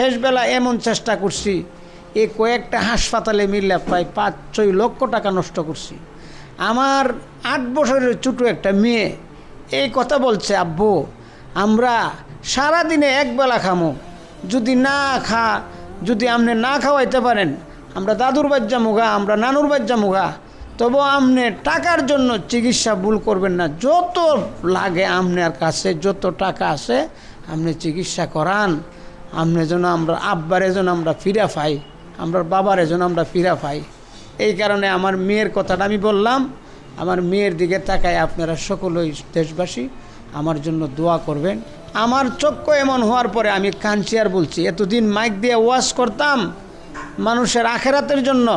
শেষবেলা এমন চেষ্টা করছি, এই কয়েকটা হাসপাতালে মিললে প্রায় 5-6 লক্ষ টাকা নষ্ট করছি। আমার 8 বছরের ছোটো একটা মেয়ে এই কথা বলছে, আব্বু আমরা সারাদিনে একবেলা খামো, যদি আপনি না খাওয়াইতে পারেন আমরা দাদুর বাচ্চা মুগা, আমরা নানুর বাচ্চা মুগা, তবু আপনি টাকার জন্য চিকিৎসা ভুল করবেন না, যত লাগে আপনার কাছে যত টাকা আছে আপনি চিকিৎসা করান, আপনি যেন আমরা আব্বারে যেন আমরা ফিরা পাই, আমরা বাবারে যেন আমরা ফিরা পাই। এই কারণে আমার মেয়ের কথাটা আমি বললাম। আমার মেয়ের দিকে তাকায় আপনারা সকলেই দেশবাসী আমার জন্য দোয়া করবেন। আমার চক্ষু এমন হওয়ার পরে আমি কাঁদছি আর বলছি, এতদিন মাইক দিয়ে ওয়াজ করতাম মানুষের আখেরাতের জন্য,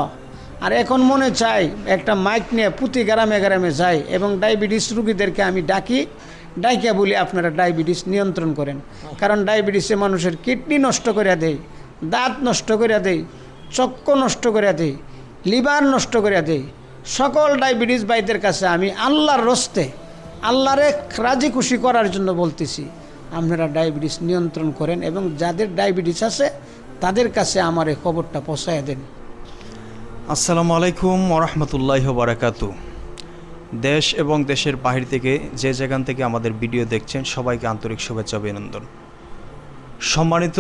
আর এখন মনে চাই একটা মাইক নিয়ে প্রতি গ্রামে গ্রামে যাই এবং ডায়াবেটিস রুগীদেরকে আমি ডাইকা বলি আপনারা ডায়াবেটিস নিয়ন্ত্রণ করেন। কারণ ডায়াবেটিসে মানুষের কিডনি নষ্ট করে দেয়, দাঁত নষ্ট করে দেয়, চক্ষু নষ্ট করে দেয়, লিভার নষ্ট করে দেয়। সকল ডায়াবেটিস ভাইদের কাছে আমি আল্লাহর রস্তে আল্লাহরে রাজি খুশি করার জন্য বলতেছি, আপনারা ডায়াবেটিস নিয়ন্ত্রণ করেন এবং যাদের ডায়াবেটিস আছে তাদের কাছে আমার এই খবরটা পৌঁছায় দেন। আসসালামু আলাইকুম ওরহমতুল্লাহি ওবারাকাতু। দেশ এবং দেশের বাহির থেকে যে যেখান থেকে আমাদের ভিডিও দেখছেন সবাইকে আন্তরিক শুভেচ্ছা অভিনন্দন। সম্মানিত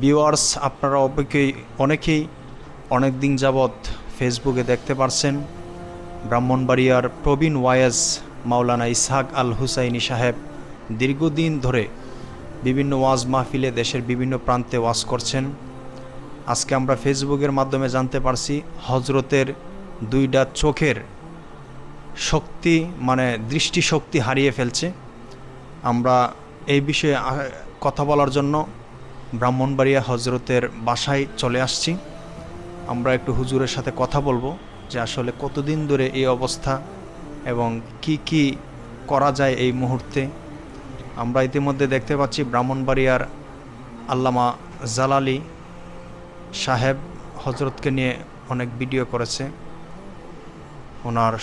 ভিউয়ার্স, আপনারা অনেকেই অনেক দিন যাবৎ ফেসবুকে দেখতে পারছেন ব্রাহ্মণবাড়িয়ার প্রবীণ ওয়াইজ মাওলানা ইসহাক আল হুসাইনি সাহেব দীর্ঘদিন ধরে বিভিন্ন ওয়াজ মাহফিলে দেশের বিভিন্ন প্রান্তে ওয়াজ করছেন। আজকে আমরা ফেসবুকের মাধ্যমে জানতে পারছি হজরতের 2টা চোখের শক্তি দৃষ্টিশক্তি হারিয়ে ফেলছে। আমরা এই বিষয়ে কথা বলার জন্য ব্রাহ্মণবাড়িয়া হজরতের বাসায় চলে আসছি। আমরা একটু হুজুরের সাথে কথা বলবো যে আসলে কতদিন ধরে এই অবস্থা এবং কি করা যায় এই মুহূর্তে। আমরা ইতিমধ্যে দেখতে পাচ্ছি ব্রাহ্মণবাড়িয়ার আল্লামা জালালি সাহেব হজরতকে নিয়ে অনেক ভিডিও করেছে, ওনার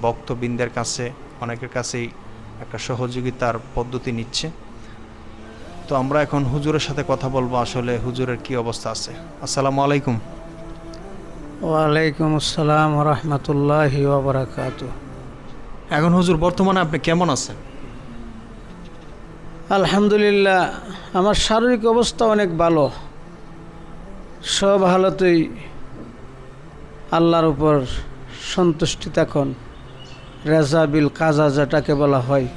ভক্তবৃন্দের কাছে অনেকের কাছেই একটা সহযোগিতার পদ্ধতি নিচ্ছে। তো আমরা এখন হুজুরের সাথে কথা বলবো আসলে হুজুরের কি অবস্থা আছে। আসসালামু আলাইকুম। ওয়ালাইকুম আসসালাম রহমতুল্লাহি ওয়া বারাকাতুহু। এখন হুজুর বর্তমানে আপনি কেমন আছেন? আলহামদুলিল্লাহ, আমার শারীরিক অবস্থা অনেক ভালো, সব হালতেই আল্লাহর উপর সন্তুষ্টি থাকুন, রেজা বিল কাজা যেটাকে বলা হয়।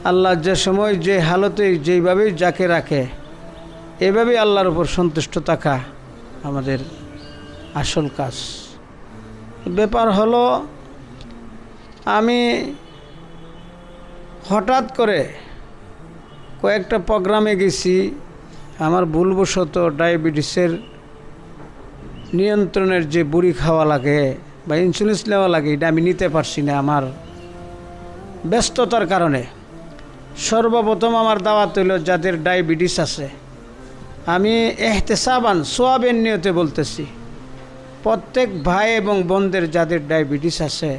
আল্লাহ যে সময় যে হালতেই যেইভাবেই যাকে রাখে এভাবেই আল্লাহর উপর সন্তুষ্ট থাকা আমাদের আসল কাজ। ব্যাপার হলো, আমি হঠাৎ করে কয়েকটা প্রোগ্রামে গেছি, আমার ভুলবশত ডায়াবেটিসের নিয়ন্ত্রণের যে বুড়ি খাওয়া লাগে বা ইনসুলিন নেওয়া লাগে এটা আমি নিতে পারছি না আমার ব্যস্ততার কারণে। সর্বপ্রথম আমার দাওয়াত হইল যাদের ডায়াবেটিস আছে, আমি এহতেসাবান সোয়াবের নিয়তে বলতেছি, প্রত্যেক ভাই এবং বোনদের যাদের ডায়াবেটিস আছে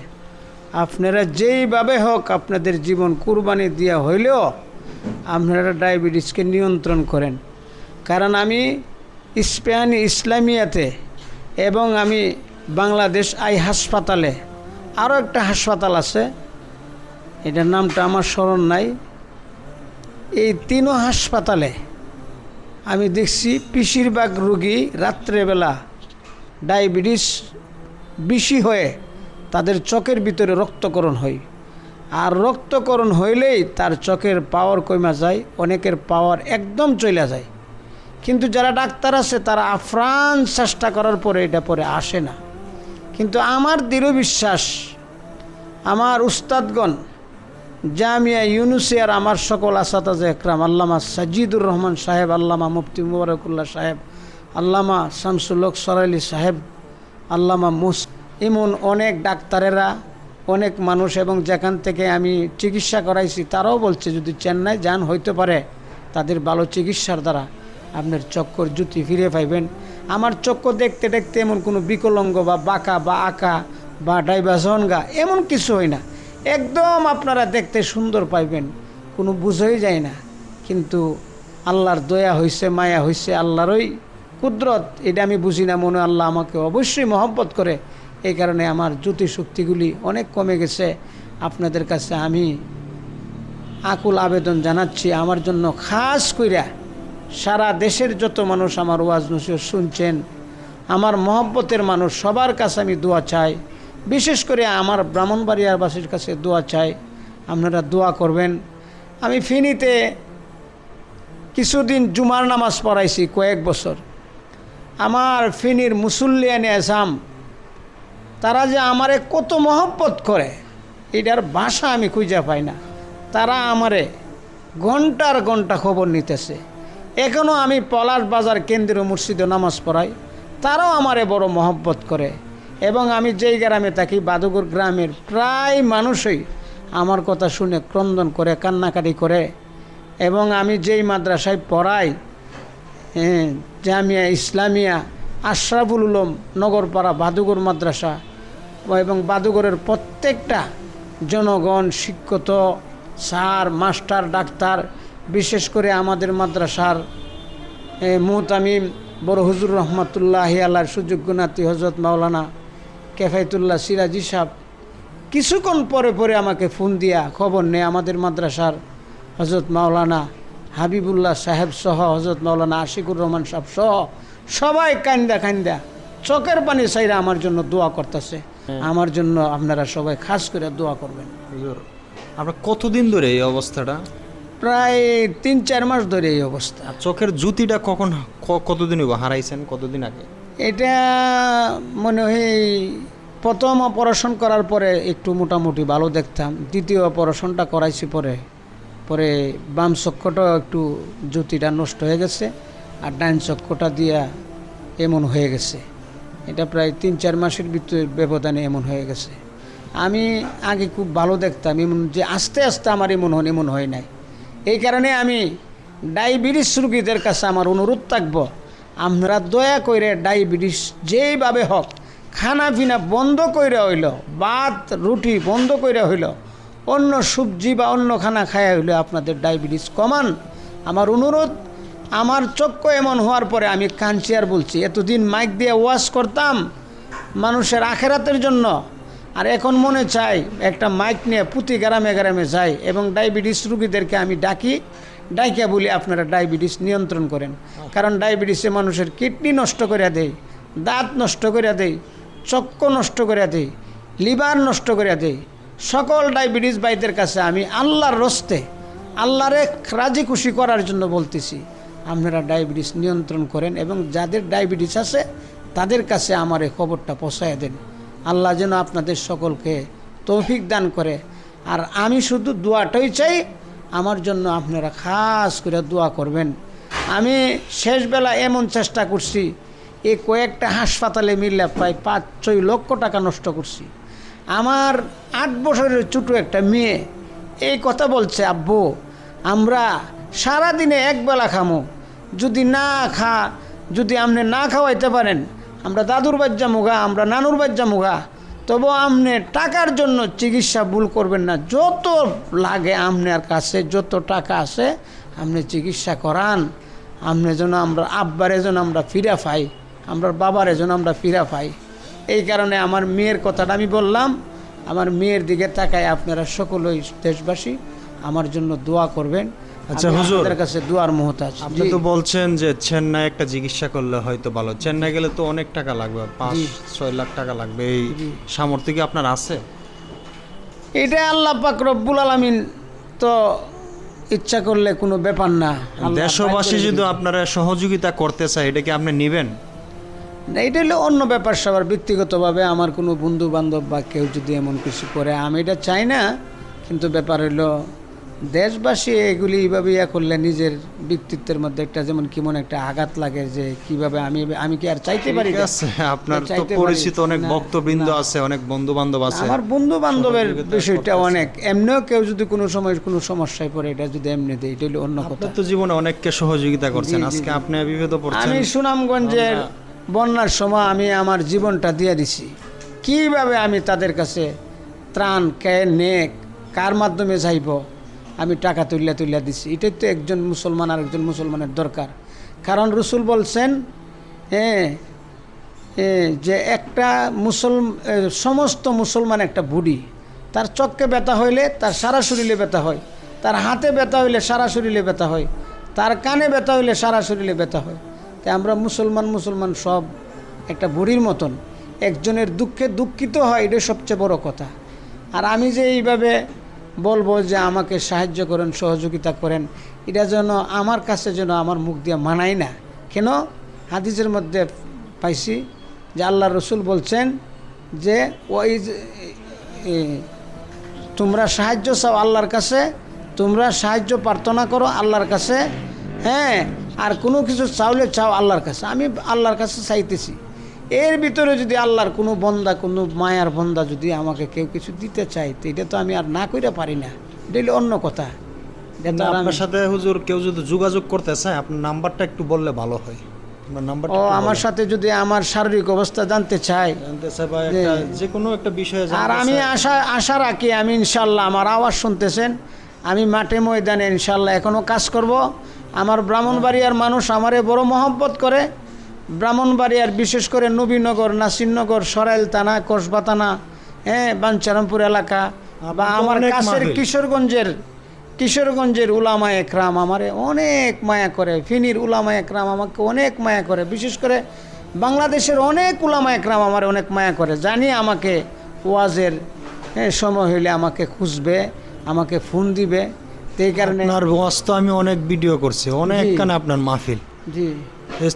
আপনারা যেইভাবে হোক আপনাদের জীবন কুরবানি দেওয়া হইলেও আপনারা ডায়াবেটিসকে নিয়ন্ত্রণ করেন। কারণ আমি স্পেয়ানি ইসলামিয়াতে এবং আমি বাংলাদেশ আই হাসপাতালে, আরও একটা হাসপাতাল আছে এটার নামটা আমার স্মরণ নাই, এই 3 হাসপাতালে আমি দেখছি বেশিরভাগ রুগী রাত্রেবেলা ডায়াবেটিস বেশি হয়ে তাদের চোখের ভিতরে রক্তকরণ হয়, আর রক্তকরণ হইলেই তার চোখের পাওয়ার কমে যায়, অনেকের পাওয়ার একদম চলে যায়। কিন্তু যারা ডাক্তার আছে তারা আপ্রাণ চেষ্টা করার পরে এটা পরে আসে না। কিন্তু আমার দৃঢ় বিশ্বাস, আমার উস্তাদগণ জামিয়া ইউনুসিয়ার আমার সকল আসাতাজে একরাম, আল্লামা সাজিদুর রহমান সাহেব, আল্লামা মুফতি মুবারকুল্লাহ সাহেব, আল্লামা শামসুল হক সরাইলি সাহেব, আল্লামা এমন অনেক ডাক্তারেরা, অনেক মানুষ এবং যেখান থেকে আমি চিকিৎসা করাইছি তারাও বলছে যদি চেন্নাই যান হইতে পারে তাদের ভালো চিকিৎসার দ্বারা আপনার চক্ষুর জ্যোতি ফিরে পাইবেন। আমার চক্ষু দেখতে দেখতে এমন কোনো বিকলঙ্গ বা বাঁকা বা আঁকা বা ডাইভাজনগা এমন কিছু হয় না, একদম আপনারা দেখতে সুন্দর পাইবেন, কোনো বুঝেই যায় না। কিন্তু আল্লাহর দয়া হয়েছে, মায়া হয়েছে, আল্লাহরই কুদরত, এটা আমি বুঝি না। মনে হয় আল্লাহ আমাকে অবশ্যই মহব্বত করে, এই কারণে আমার জ্যোতি শক্তিগুলি অনেক কমে গেছে। আপনাদের কাছে আমি আকুল আবেদন জানাচ্ছি, আমার জন্য খাস কইরা সারা দেশের যত মানুষ আমার ওয়াজ নসিহত শুনছেন, আমার মহব্বতের মানুষ, সবার কাছে আমি দোয়া চাই। বিশেষ করে আমার ব্রাহ্মণবাড়িয়াবাসীর কাছে দোয়া চাই, আপনারা দোয়া করবেন। আমি ফেনীতে কিছুদিন জুমার নামাজ পড়াইছি কয়েক বছর। আমার ফেনীর মুসল্লিয়ানে আসাম, তারা যে আমারে কত মহব্বত করে এটার ভাষা আমি খুঁজে পাই না। তারা আমারে ঘন্টার ঘন্টা খবর নিতেছে। এখনও আমি পলাশ বাজার কেন্দ্রীয় মসজিদে নামাজ পড়াই, তারাও আমারে বড় মহব্বত করে। এবং আমি যেই গ্রামে থাকি, বাদুগুর গ্রামের প্রায় মানুষই আমার কথা শুনে ক্রন্দন করে, কান্নাকাটি করে। এবং আমি যেই মাদ্রাসায় পড়াই, জামিয়া ইসলামিয়া আশরাফুল উলুম নগরপাড়া বাদুগুর মাদ্রাসা, এবং বাদুগরের প্রত্যেকটা জনগণ, শিক্ষক, স্যার, মাস্টার, ডাক্তার, বিশেষ করে আমাদের মাদ্রাসার মুহতামিম বড় হুজুর রহমতুল্লাহ আল্লাহর সুযোগ্য নাতি হজরত মাওলানা কেফায়তুল্লাহ সিরাজি সাহেব কিছুক্ষণ পরে পরে আমাকে ফোন দিয়া খবর নেয়। আমাদের মাদ্রাসার হজরত মাওলানা হাবিবুল্লাহ সাহেব সহ, হজরত মাওলানা আশিকুর রহমান সাহেব সহ সবাই কান্দা কান্দা চোখের পানি চাইরা আমার জন্য দোয়া করতেছে। আমার জন্য আপনারা সবাই খাস করে দোয়া করবেন। হুজুর, আপনার কতদিন ধরে এই অবস্থাটা? প্রায় 3-4 মাস ধরে এই অবস্থা। আর চোখের জ্যোতিটা কতদিন হারাইছেন, কতদিন আগে? এটা মনে হয় প্রথম অপারেশন করার পরে একটু মোটামুটি ভালো দেখতাম, দ্বিতীয় অপারেশনটা করাইছি পরে পরে বাম চক্ষুটাও একটু জ্যোতিটা নষ্ট হয়ে গেছে, আর ডান চক্ষুটা দিয়া এমন হয়ে গেছে। এটা প্রায় 3-4 মাসের ভিতরে ব্যবধানে এমন হয়ে গেছে। আমি আগে খুব ভালো দেখতাম, এমন যে আস্তে আস্তে আমার এমন হয় নাই। এই কারণে আমি ডায়াবেটিস রোগীদের কাছে আমার অনুরোধ থাকবো, আপনারা দয়া করে ডায়াবেটিস যেইভাবে হোক খানা পিনা বন্ধ কইরা হইল, ভাত রুটি বন্ধ কইরা হইল, অন্য সবজি বা অন্য খানা খায়া হইলে আপনাদের ডায়াবেটিস কমান। আমার অনুরোধ। আমার চক্ষু এমন হওয়ার পরে আমি কাঁদছি আর বলছি, এতদিন মাইক দিয়ে ওয়াজ করতাম মানুষের আখেরাতের জন্য, আর এখন মনে চাই একটা মাইক নিয়ে প্রতি গ্রামে গ্রামে যাই এবং ডায়াবেটিস রোগীদেরকে আমি ডাইকা বলি আপনারা ডায়াবেটিস নিয়ন্ত্রণ করেন। কারণ ডায়াবেটিসে মানুষের কিডনি নষ্ট করে দেয়, দাঁত নষ্ট করে দেয়, চক্ষু নষ্ট করে দেয়, লিভার নষ্ট করে দেয়। সকল ডায়াবেটিস ভাইদের কাছে আমি আল্লাহর রস্তে, আল্লাহরে রাজি খুশি করার জন্য বলতেছি, আপনারা ডায়াবেটিস নিয়ন্ত্রণ করেন এবং যাদের ডায়াবেটিস আছে তাদের কাছে আমার এই খবরটা পৌঁছায় দেন। আল্লাহ যেন আপনাদের সকলকে তৌফিক দান করে। আর আমি শুধু দোয়াটাই চাই, আমার জন্য আপনারা খাস করে দোয়া করবেন। আমি শেষবেলা এমন চেষ্টা করছি, এই কয়েকটা হাসপাতালে মিললে প্রায় 5-6 লক্ষ টাকা নষ্ট করছি। আমার 8 বছরের ছোটো একটা মেয়ে এই কথা বলছে, আব্বু আমরা সারাদিনে একবেলা খামো, যদি আপনি না খাওয়াইতে পারেন আমরা দাদুর বাচ্চা মুগা, আমরা নানুর বাচ্চা মুগা, তবু আপনি টাকার জন্য চিকিৎসা ভুল করবেন না। যত লাগে আপনার কাছে যত টাকা আছে আপনি চিকিৎসা করান, আপনি যেন আমরা আব্বারে যেন আমরা ফিরা পাই, আমরা বাবারে যেন আমরা ফিরা পাই। এই কারণে আমার মেয়ের কথাটা আমি বললাম। আমার মেয়ের দিকে তাকায় আপনারা সকলেই দেশবাসী আমার জন্য দোয়া করবেন। আচ্ছা হুজুর, আপনাদের কাছে দোয়ার মুহতাজ। আপনি তো বলছেন যে চেন্নাই একটা চিকিৎসা করলে হয়তো ভালো, চেন্নাই গেলে তো অনেক টাকা লাগবে, 5-6 লাখ টাকা লাগবে। এই সামর্থ্য কি আপনার আছে? এটা আল্লাহ পাক রব্বুল আলামিন তো ইচ্ছা করলে কোনো ব্যাপার না। দেশবাসী যদি আপনারা সহযোগিতা করতে চায়, এটা কি আপনি নেবেন? এটা হলো অন্য ব্যাপার। সবার ব্যক্তিগতভাবে আমার কোনো বন্ধু বান্ধব বা কেউ যদি এমন কিছু করে আমি এটা চাই না, কিন্তু ব্যাপার হলো দেশবাসী এগুলি এইভাবে করলে নিজের ব্যক্তিত্বের মধ্যে একটা যেমন কেমন একটা আঘাত লাগে, যে কিভাবে আমি কি আর চাইতে পারি? আপনার তো পরিচিত অনেক ভক্তবৃন্দ আছে, অনেক বন্ধু বান্ধব আছে। আমার বন্ধু বান্ধবের বিষয়টা অনেক, এমনিও কেউ যদি কোনো সময় কোনো সমস্যায় পড়ে এটা যদি এমনি দেয় এটা হলো অন্য কথা। তো জীবনে অনেককে সহযোগিতা করছেন, আজকে আপনি বিপদে পড়ছেন। আমি সুনামগঞ্জের বন্যার সময় আমি আমার জীবনটা দিয়ে দিছি, কিভাবে আমি তাদের কাছে ত্রাণ কে নেক কার মাধ্যমে চাইব, আমি টাকা তুলিয়া দিছি। এটাই তো একজন মুসলমান আর একজন মুসলমানের দরকার। কারণ রসুল বলছেন যে একটা সমস্ত মুসলমান একটা বুড়ি, তার চোখে ব্যথা হইলে তার সারা শরীরে ব্যথা হয়, তার হাতে ব্যথা হইলে সারা শরীরে ব্যথা হয়, তার কানে ব্যথা হইলে সারা শরীরে ব্যথা হয়। তাই আমরা মুসলমান সব একটা বুড়ির মতন, একজনের দুঃখে দুঃখিত হয়, এটাই সবচেয়ে বড় কথা। আর আমি যে এইভাবে বলবো যে আমাকে সাহায্য করেন, সহযোগিতা করেন, এটা যেন আমার কাছে যেন আমার মুখ দিয়ে মানায় না। কেন? হাদিসের মধ্যে পাইছি যে আল্লাহ রসুল বলছেন যে ওই তোমরা সাহায্য চাও আল্লাহর কাছে, তোমরা সাহায্য প্রার্থনা করো আল্লাহর কাছে, আর কোনো কিছু চাইলে চাও আল্লাহর কাছে। আমি আল্লাহর কাছে চাইতেছি, এর ভিতরে যদি আল্লাহর কোনো বন্দা, কোনো মায়ার বন্দা যদি আমাকে কেউ কিছু দিতে চায়, তো এটা তো আমি আর না কইরা পারি না, এটা হলো অন্য কথা। আপনার সাথে হুজুর কেউ যদি যোগাযোগ করতে চায়, আপনার নাম্বারটা একটু বললে ভালো হয়। আমার সাথে যদি আমার শারীরিক অবস্থা জানতে চায় বা যে কোনো একটা বিষয়ে, আর আমি আশা রাখি, আমি ইনশাল্লাহ, আমার আওয়াজ শুনতেছেন, আমি মাঠে ময়দানে ইনশাল্লাহ এখনও কাজ করব। আমার ব্রাহ্মণবাড়িয়ার মানুষ আমারে বড় মহব্বত করে। ব্রাহ্মণবাড়িয়ার বিশেষ করে নবীনগর, নাসিরনগর, সরাইল থানা, কসবা থানা, বাঞ্চারামপুর এলাকা, বা আমার কাছের কিশোরগঞ্জের উলামা একরাম আমারে অনেক মায়া করে। ফিনির উলামা একরাম আমাকে অনেক মায়া করে। বিশেষ করে বাংলাদেশের অনেক উলামা একরাম আমার অনেক মায়া করে। জানি আমাকে ওয়াজের সময় হইলে আমাকে খুঁজবে, আমাকে ফোন দিবে। এই কারণে আপনার ওয়াজ তো আমি অনেক ভিডিও করছি, অনেক কানে আপনার মাহফিল। জি,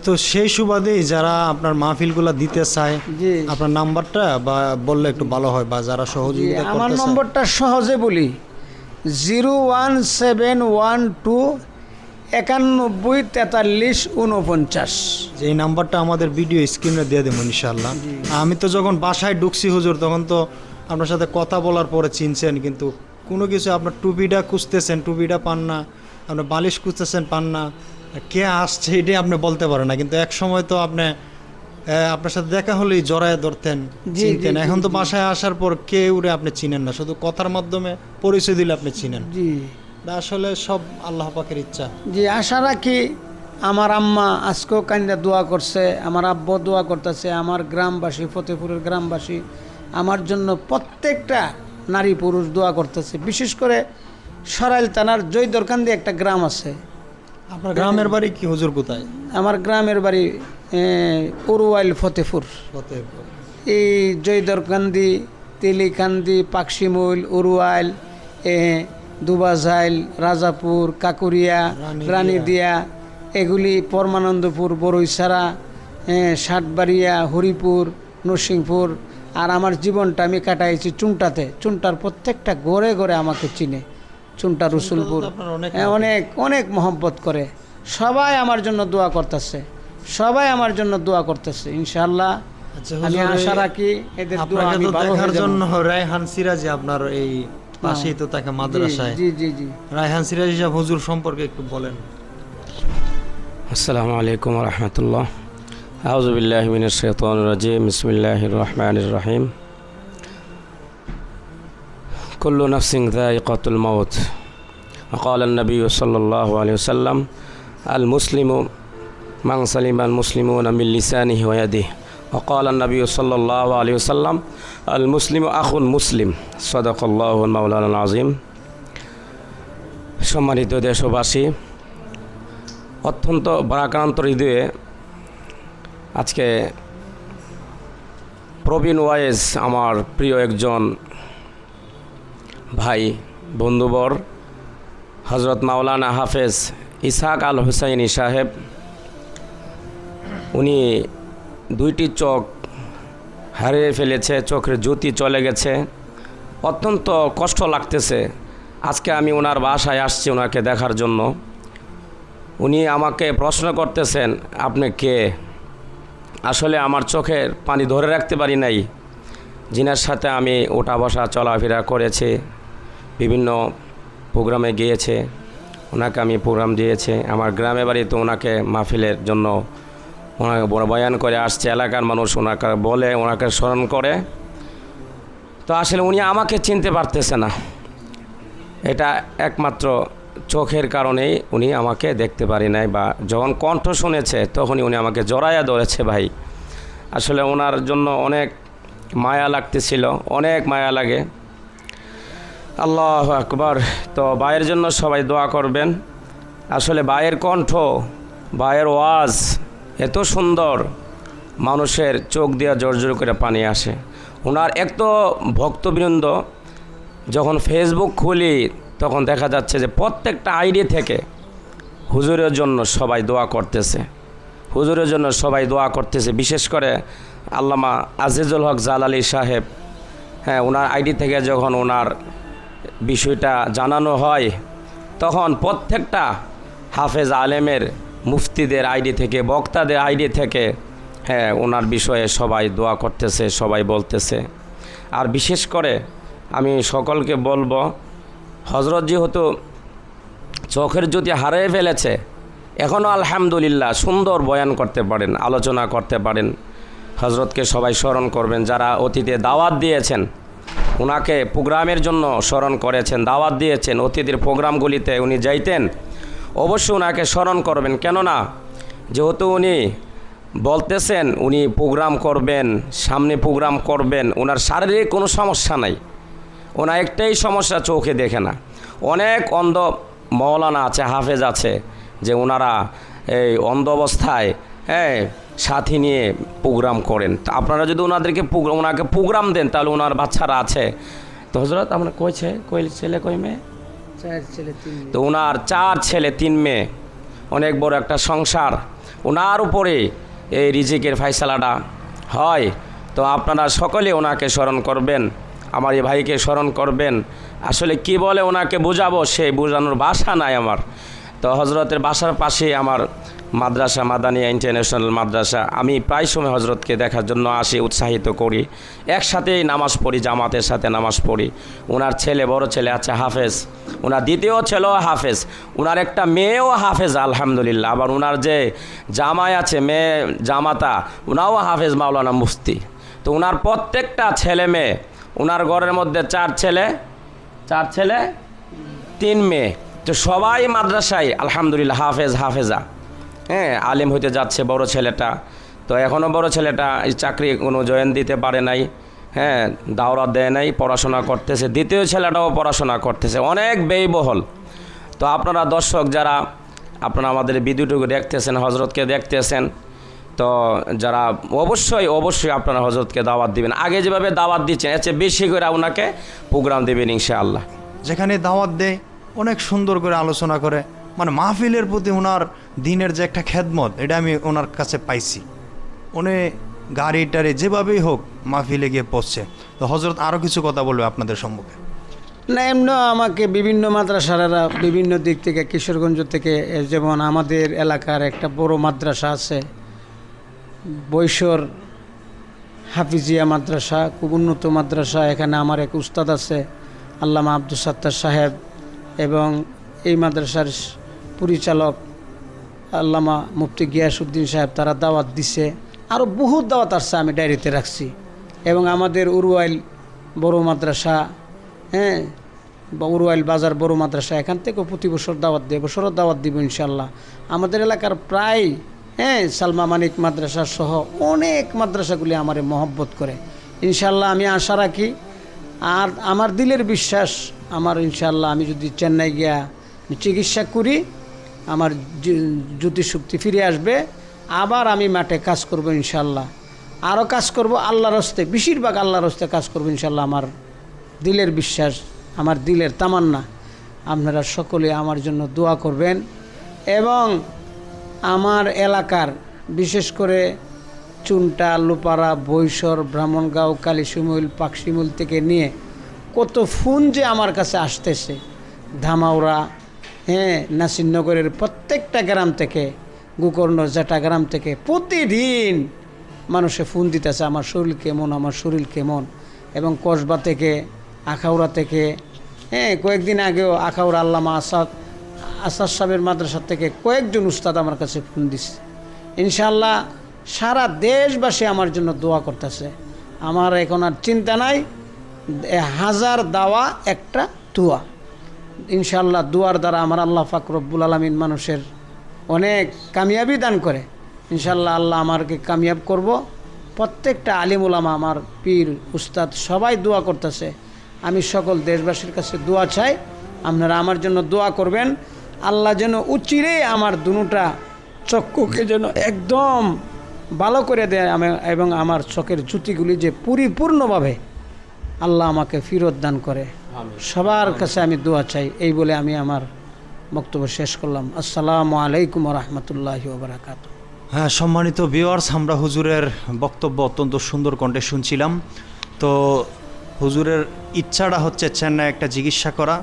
তো সেই সুবাদেই যারা আপনার মাহফিলগুলো দিতে চায়, আপনার নাম্বারটা বা বললে একটু ভালো হয়, বা যারা সহযোগিতা করতে চায়। আমার নম্বরটা সহজে বলি, 01712 914349। এই নাম্বারটা আমাদের ভিডিও স্ক্রিনে দিয়ে দেবো ইনশাআল্লাহ। আমি তো যখন বাসায় ঢুকছি হুজুর, তখন তো আপনার সাথে কথা বলার পরে চিনছেন, কিন্তু কোনো কিছু আপনার টুপিটা খুঁজতেছেন, টুপিটা পান না, আপনার বালিশ খুঁজতেছেন, পান না, কে আসছে এটাই আপনি বলতে পারেন না। কিন্তু এক সময় তো আপনার সাথে দেখা হলেই জড়ায় ধরতেন, চিনতেন। এখন তো বাসায় আসার পর কেউ আপনি চিনেন না, শুধু কথার মাধ্যমে পরিচয় দিলে আপনি চিনেন। আসলে সব আল্লাহ পাকের ইচ্ছা। জি, আশা রাখি আমার আম্মা আজকেও কান্দা দোয়া করছে, আমার আব্বু দোয়া করতেছে, আমার গ্রামবাসী, ফতেপুরের গ্রামবাসী আমার জন্য প্রত্যেকটা নারী পুরুষ দোয়া করতেছে। বিশেষ করে সরাইল থানার জয়দরকান্দি একটা গ্রাম আছে। আপনার গ্রামের বাড়ি কি হুজুর কোথায়? আমার গ্রামের বাড়ি উরুয়াইল, ফতেপুর। এই জয়দরকান্দি, তেলিকান্দি, পাকশিমুল, উরুয়াইল, দুবাজাইল, রাজাপুর, কাকুরিয়া, রানীদিয়া, এগুলি পরমানন্দপুর, বড়ইছাড়া, ষাটবাড়িয়া, হরিপুর, নরসিংপুর। আর আমার জীবনটা আমি কাটাইছি চুনটাতে। চুনটার প্রত্যেকটা ঘরে ঘরে আমাকে চিনে। চুনটা রসুলপুর অনেক অনেক মহব্বত করে। সবাই আমার জন্য দোয়া করতেছে, সবাই আমার জন্য দোয়া করতেছে। ইনশাআল্লাহ আমি আশা রাখি এদের দোয়া আমি ভালো দেখার জন্য রায়হান সিরাজি আপনার এই পাশেই তো থাকে মাদ্রাসায়। জি জি জি। রায়হান সিরাজি সাহেব হুজুর সম্পর্কে একটু বলেন। আসসালামু আলাইকুম ওয়া রাহমাতুল্লাহ। আউযু বিল্লাহি মিনাশ শাইতানির রাজিম। বিসমিল্লাহির রহমানির রহিম। কুল্লু নাফসিন যায়িকাতুল মাউত। وقال النبي صلى الله عليه وسلم المسلم من سلم المسلمون من لسانه ويده وقال النبي صلى الله عليه وسلم المسلم أخو مسلم صدق الله المولانا العظيم। সম্মানিত দেশবাসী, অত্যন্ত ভারাক্রান্ত হৃদয়ে আজকে প্রবীণ ওয়াইজ আমার প্রিয় একজন ভাই, বন্ধুবর, হজরত মাওলানা হাফেজ ইসহাক আল হুসাইনি সাহেব, উনি দুইটি চোখ হারিয়ে ফেলেছে, চোখের জ্যোতি চলে গেছে। অত্যন্ত কষ্ট লাগতেছে। আজকে আমি ওনার বাসায় আসছি ওনাকে দেখার জন্য। উনি আমাকে প্রশ্ন করতেছেন, আপনি কে? আসলে আমার চোখের পানি ধরে রাখতে পারি নাই। যিনার সাথে আমি ওঠা বসা চলাফেরা করেছি, বিভিন্ন প্রোগ্রামে গিয়েছে, ওনাকে আমি প্রোগ্রাম দিয়েছে। আমার গ্রামে বাড়িতে ওনাকে মাহফিলের জন্য ওনাকে বয়ান করে আসছে। এলাকার মানুষ ওনাকে বলে, ওনাকে স্মরণ করে। তো আসলে উনি আমাকে চিনতে পারতেছে না। এটা একমাত্র চোখের কারণেই উনি আমাকে দেখতে পারি নাই, বা যখন কণ্ঠ শুনেছে তখনই উনি আমাকে জড়াইয়া ধরেছে ভাই। আসলে ওনার জন্য অনেক মায়া লাগতেছিল, অনেক মায়া লাগে। আল্লাহু আকবার। তো ভাইয়ের জন্য সবাই দোয়া করবেন। আসলে ভাইয়ের কণ্ঠ, ভাইয়ের ওয়াজ এত সুন্দর, মানুষের চোখ দিয়ে জোর করে পানি আসে। ওনার এক তো ভক্তবৃন্দ, যখন ফেসবুক খুলি তখন দেখা যাচ্ছে যে প্রত্যেকটা আইডি থেকে হুজুরের জন্য সবাই দোয়া করতেছে, হুজুরের জন্য সবাই দোয়া করতেছে। বিশেষ করে আল্লামা আজিজুল হক জালালী সাহেব, হ্যাঁ, ওনার আইডি থেকে যখন ওনার বিষয়টা জানানো হয় তখন প্রত্যেকটা হাফেজ আলেমের, মুফতিদের আইডি থেকে, বক্তাদের আইডি থেকে, হ্যাঁ, ওনার বিষয়ে সবাই দোয়া করতেছে, সবাই বলতেছে। আর বিশেষ করে আমি সকলকে বলবো, হজরত যেহেতু চোখের জ্যোতি হারিয়ে ফেলেছে, এখনও আলহামদুলিল্লাহ সুন্দর বয়ান করতে পারেন, আলোচনা করতে পারেন। হজরতকে সবাই স্মরণ করবেন। যারা অতীতে দাওয়াত দিয়েছেন, ওনাকে প্রোগ্রামের জন্য স্মরণ করেছেন, দাওয়াত দিয়েছেন, অতীতের প্রোগ্রামগুলিতে উনি যাইতেন, অবশ্যই ওনাকে স্মরণ করবেন। কেননা যেহেতু উনি বলতেছেন উনি প্রোগ্রাম করবেন, সামনে প্রোগ্রাম করবেন, ওনার শারীরিক কোনো সমস্যা নাই, ওনার একটাই সমস্যা, চোখে দেখে না। অনেক অন্ধ মৌলানা আছে, হাফেজ আছে, যে ওনারা এই অন্ধ অবস্থায়, হ্যাঁ, সাথী নিয়ে প্রোগ্রাম করেন। তা আপনারা যদি ওনাদেরকে ওনাকে প্রোগ্রাম দেন, তাহলে ওনার বাচ্চারা আছে। তো হজরত আমরা কই ছেলে কই মেয়ে? 4 ছেলে 3 মেয়ে। তো ওনার 4 ছেলে 3 মেয়ে, অনেক বড় একটা সংসার। ওনার উপরে এই রিজিকের ফায়সালাটা হয়। তো আপনারা সকলে ওনাকে স্মরণ করবেন, আমার এই ভাইকে স্মরণ করবেন। আসলে কি বলে ওনাকে বোঝাবো, সেই বোঝানোর ভাষা নাই আমার। তো হজরতের বাসার পাশে আমার মাদ্রাসা, মাদানিয়া ইন্টারন্যাশনাল মাদ্রাসা। আমি প্রায় সময় হজরতকে দেখার জন্য আসি, উৎসাহিত করি, একসাথেই নামাজ পড়ি, জামাতের সাথে নামাজ পড়ি। ওনার ছেলে, বড় ছেলে আছে হাফেজ, ওনার দ্বিতীয় ছেলেও হাফেজ, ওনার একটা মেয়েও হাফেজ আলহামদুলিল্লাহ। আবার ওনার যে জামাই আছে, মেয়ে জামাতা, ওনাও হাফেজ মাওলানা মুফতি। তো ওনার প্রত্যেকটা ছেলে মেয়ে, ওনার ঘরের মধ্যে 4 ছেলে 3 মেয়ে। তো সবাই মাদ্রাসায় আলহামদুলিল্লাহ হাফেজা, হ্যাঁ, আলিম হইতে যাচ্ছে বড় ছেলেটা। তো এখনও বড় ছেলেটা এই চাকরি কোনো জয়েন দিতে পারে নাই, হ্যাঁ, দাওরা দেয় নাই, পড়াশোনা করতেছে। দ্বিতীয় ছেলেটাও পড়াশোনা করতেছে, অনেক ব্যয়বহুল। তো আপনারা দর্শক যারা আপনারা আমাদের ভিডিওটুকু দেখতেছেন, হজরতকে দেখতেছেন, তো যারা অবশ্যই আপনারা হজরতকে দাওয়াত দিবেন। আগে যেভাবে দাওয়াত দিচ্ছেন, এর চেয়ে বেশি করে ওনাকে প্রোগ্রাম দেবেন ইনশাআল্লাহ। যেখানে দাওয়াত দেয় অনেক সুন্দর করে আলোচনা করে, মানে মাহফিলের প্রতি ওনার দিনের যে একটা খেদমত, এটা আমি ওনার কাছে পাইছি। উনি গাড়ি টাড়ি যেভাবেই হোক মাহফিলে গিয়ে পৌঁছছে। তো হজরত আরও কিছু কথা বলবে আপনাদের সম্মুখে। না, এমনি আমাকে বিভিন্ন মাদ্রাসারা বিভিন্ন দিক থেকে, কিশোরগঞ্জ থেকে, যেমন আমাদের এলাকার একটা বড় মাদ্রাসা আছে, বৈশর হাফিজিয়া মাদ্রাসা, খুব উন্নত মাদ্রাসা। এখানে আমার এক উস্তাদ আছে, আল্লামা আব্দুল সাত্তার সাহেব, এবং এই মাদ্রাসার পরিচালক আল্লামা মুফতি গিয়াসউদ্দিন সাহেব, তারা দাওয়াত দিছে। আরও বহুত দাওয়াত আসছে, আমি ডায়েরিতে রাখছি। এবং আমাদের উরওয়াইল বড় মাদ্রাসা, হ্যাঁ, বা উরওয়াইল বাজার বড় মাদ্রাসা, এখান থেকেও প্রতি বছর দাওয়াত দেয়, বছরও দাওয়াত দিব ইনশাল্লাহ। আমাদের এলাকার প্রায়, হ্যাঁ, সালমা মানিক মাদ্রাসা সহ অনেক মাদ্রাসাগুলি আমারে মহব্বত করে ইনশাল্লাহ। আমি আশা রাখি, আর আমার দিলের বিশ্বাস, আমার ইনশাল্লাহ আমি যদি চেন্নাই গিয়া চিকিৎসা করি, আমার জ্যোতিশক্তি ফিরে আসবে, আবার আমি মাঠে কাজ করব ইনশাল্লাহ। আরও কাজ করব আল্লাহর হস্তে, বেশিরভাগ আল্লাহর হস্তে কাজ করব ইনশাল্লাহ। আমার দিলের বিশ্বাস, আমার দিলের তামান্না। আপনারা সকলে আমার জন্য দোয়া করবেন। এবং আমার এলাকার বিশেষ করে চুনটা, লোপাড়া, বৈশর, ব্রাহ্মণগাঁও, কালীশিমুল, পাকশিমুল থেকে নিয়ে কত ফোন যে আমার কাছে আসতেছে, ধামাউড়া, হ্যাঁ, নাসিরনগরের প্রত্যেকটা গ্রাম থেকে, গোকর্ণ জাটা গ্রাম থেকে প্রতিদিন মানুষে ফোন দিতেছে, আমার শরীর কেমন, আমার শরীর কেমন। এবং কসবা থেকে, আখাউড়া থেকে, হ্যাঁ, কয়েকদিন আগেও আখাউড়া আল্লামা আসাদ সাহেবের মাদ্রাসা থেকে কয়েকজন উস্তাদ আমার কাছে ফোন দিচ্ছে। ইনশাআল্লাহ সারা দেশবাসী আমার জন্য দোয়া করতেছে। আমার এখন আর চিন্তা নাই, 1000 দাওয়া একটা তুয়া। ইনশাআল্লাহ দুয়ার দ্বারা আমার আল্লাহ পাক রব্বুল আলামিন মানুষের অনেক কামিয়াবি দান করে। ইনশাআল্লাহ আল্লাহ আমাকে কামিয়াব করব। প্রত্যেকটা আলিম উলামা, আমার পীর উস্তাদ সবাই দোয়া করতেছে। আমি সকল দেশবাসীর কাছে দোয়া চাই, আপনারা আমার জন্য দোয়া করবেন। আল্লাহ যেন উচিরে আমার দুটা চক্ষুকে যেন একদম ভালো করে দেয় এবং আমার চোখের জ্যোতিগুলি যে পরিপূর্ণভাবে আল্লাহ আমাকে ফিরত দান করে। সবার কাছে আমি দোয়া চাই। এই বলে আমি আমার বক্তব্য শেষ করলাম। আসসালামু আলাইকুম রহমতুল্লাহি ওয়া বারাকাতুহু। হ্যাঁ, সম্মানিত ভিউয়ার্স, আমরা হুজুরের বক্তব্য অত্যন্ত সুন্দর কণ্ঠে শুনছিলাম। তো হুজুরের ইচ্ছাটা হচ্ছে চেন্নাই একটা চিকিৎসা করা।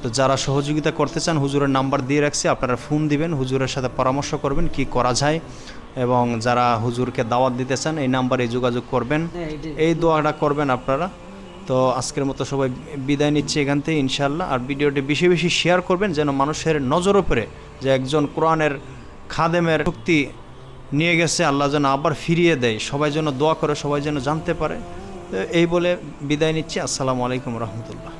তো যারা সহযোগিতা করতে চান, হুজুরের নাম্বার দিয়ে রাখছি, আপনারা ফোন দিবেন, হুজুরের সাথে পরামর্শ করবেন কি করা যায়। এবং যারা হুজুরকে দাওয়াত দিতে চান এই নাম্বারে যোগাযোগ করবেন, এই দোয়াটা করবেন আপনারা। তো আজকের মতো সবাই বিদায় নিচ্ছে এখান থেকে ইনশাআল্লাহ। আর ভিডিওটি বেশি বেশি শেয়ার করবেন যেন মানুষের নজর উপরে যে একজন কোরআনের খাদেমের শক্তি নিয়ে গেছে, আল্লাহ যেন আবার ফিরিয়ে দেয়, সবাই যেন দোয়া করে, সবাই যেন জানতে পারে। তো এই বলে বিদায় নিচ্ছি। আসসালামু আলাইকুম রহমতুল্লাহ।